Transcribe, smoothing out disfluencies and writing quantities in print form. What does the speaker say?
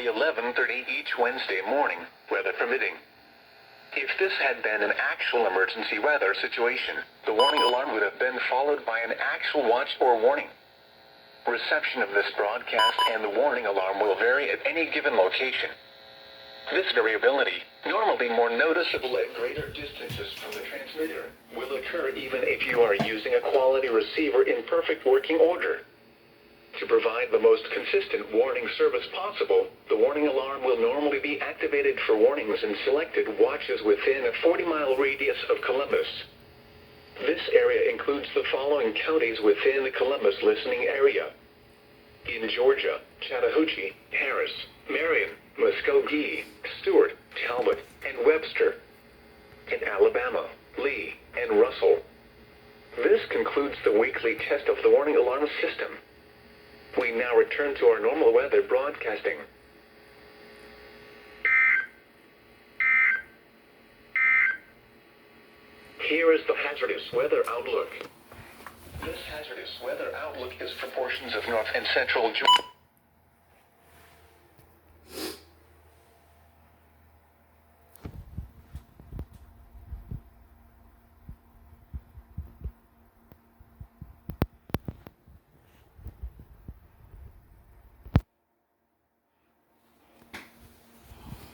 11:30 each Wednesday morning, weather permitting. If this had been an actual emergency weather situation, the warning alarm would have been followed by an actual watch or warning. Reception of this broadcast and the warning alarm will vary at any given location. This variability, normally more noticeable at greater distances from the transmitter, will occur even if you are using a quality receiver in perfect working order. To provide the most consistent warning service possible, the warning alarm will normally be activated for warnings in selected watches within a 40-mile radius of Columbus. This area includes the following counties within the Columbus listening area. In Georgia, Chattahoochee, Harris, Marion, Muskogee, Stewart, Talbot, and Webster. In Alabama, Lee, and Russell. This concludes the weekly test of the warning alarm system. We now return to our normal weather broadcasting. Here is the hazardous weather outlook. This hazardous weather outlook is for portions of north and central Georgia.